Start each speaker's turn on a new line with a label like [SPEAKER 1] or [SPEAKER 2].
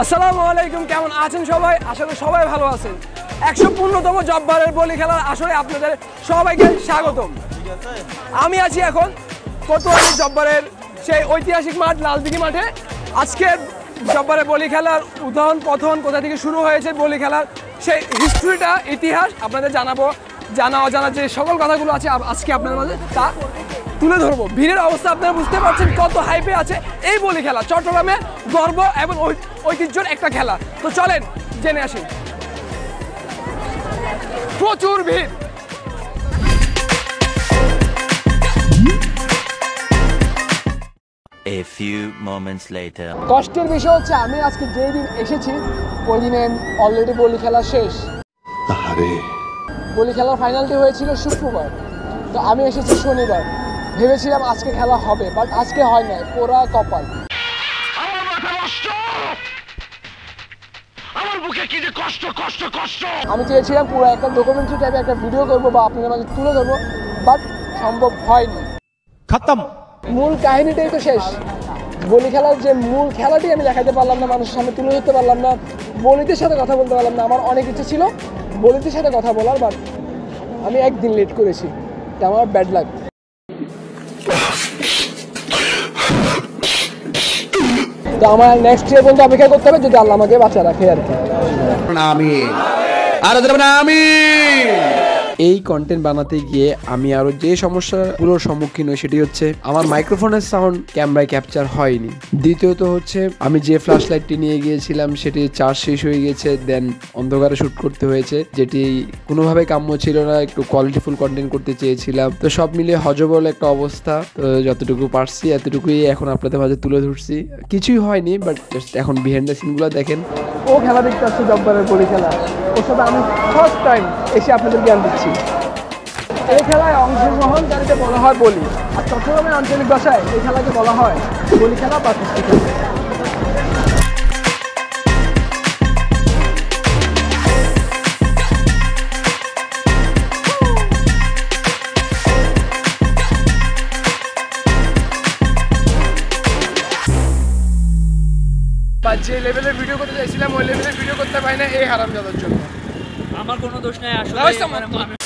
[SPEAKER 1] আসসালামু আলাইকুম, কেমন আছেন সবাই? আশা করি সবাই ভালো আছেন। 115তম জব্বারের বলি খেলার আসরে আপনাদের সবাইকে স্বাগতম। আমি আছি এখন কোতোয়ালি জব্বারের সেই ঐতিহাসিক মাঠ লালদিঘি মাঠে। আজকের জব্বারের বলি খেলার উদাহরণ পথন কোথা থেকে শুরু হয়েছে, বলি খেলার সেই হিস্ট্রিটা, ইতিহাস আপনাদের জানাবো। জানা অজানা যে সকল কথাগুলো আছে আজকে আপনাদের মাঝে তা তুলে ধরবো। ভিড়ের অবস্থা আপনারা বুঝতে পারছেন কত হাইপে আছে এই বলি খেলা। চট্টগ্রামের গর্ব এবং ঐতিহ্যের একটা খেলা। তো চলেন জেনে আসি। প্রচুর ভিড়।
[SPEAKER 2] A few moments later.
[SPEAKER 1] কষ্টের বিষয় হচ্ছে আমি আজকে যেই দিন এসেছি ওই দিনে অলরেডি বলি খেলা শেষ। বলি খেলার ফাইনালটি হয়েছিল শুক্রবার, তো আমি এসেছি শনিবার। ভেবেছিলাম আজকে খেলা হবে, বাট আজকে হয় না, পোড়া কপাল। আমি চেয়েছিলাম পুরো একটা ডকুমেন্টারি টাইপের একটা ভিডিও করবো বা আপনাদের মাঝে তুলে ধরবো, বাট সম্ভব হয়নি। খতম। মূল কাহিনীটাই তো শেষ। বলি খেলার যে মূল খেলাটি আমি দেখাতে পারলাম না, মানুষের সামনে তুলে ধরতে পারলাম না, বলিদের সাথে কথা বলতে পারলাম না। আমার অনেক ইচ্ছে ছিল বলিদের সাথে কথা বলার, বাট আমি একদিন লেট করেছি, এটা আমার ব্যাড লাক। তো আমার নেক্সট ইয়ার পর্যন্ত অপেক্ষা করতে হবে, যদি আল্লাহ আমাকে বাঁচা রাখে আর কি। এই কন্টেন্ট বানাতে গিয়ে আমি আরো যে সমস্যাগুলোর সম্মুখীন হই সেটি হচ্ছে আমার মাইক্রোফোনের সাউন্ড ক্যামেরায় ক্যাপচার হয়নি। দ্বিতীয়ত হচ্ছে আমি যে ফ্ল্যাশ লাইটটি নিয়ে গিয়েছিলাম সেটি চার্জ শেষ হয়ে গেছে, দেন অন্ধকারে শ্যুট করতে হয়েছে, যেটি কোনোভাবে কাম্য ছিল না। একটু কোয়ালিটিফুল কন্টেন্ট করতে চেয়েছিলাম, তো সব মিলিয়ে হজবল একটা অবস্থা। তো যতটুকু পারছি এতটুকুই এখন আপনাদের মাঝে তুলে ধরছি। কিছুই হয়নি, বাট জাস্ট এখন বিহাইন্ড দ্য সিনগুলো দেখেন। ও খেলা দেখতে আসছে জব্বারের বলি খেলা, ওর সাথে আমি ফার্স্ট টাইম এসে আপনাদের জ্ঞান দিচ্ছি। এই খেলায় অংশগ্রহণকারীকে বলা হয় বলি, আর চট্টগ্রামের আঞ্চলিক ভাষায় এই খেলাকে বলা হয় বলি খেলা বা কুস্তি খেলা। যে লেভেলের ভিডিও করতে চাইছিলাম ওই লেভেলের ভিডিও করতে পারি না এই হারামজাদার জন্য।
[SPEAKER 3] আমার কোনো দোষ নাই আসলে।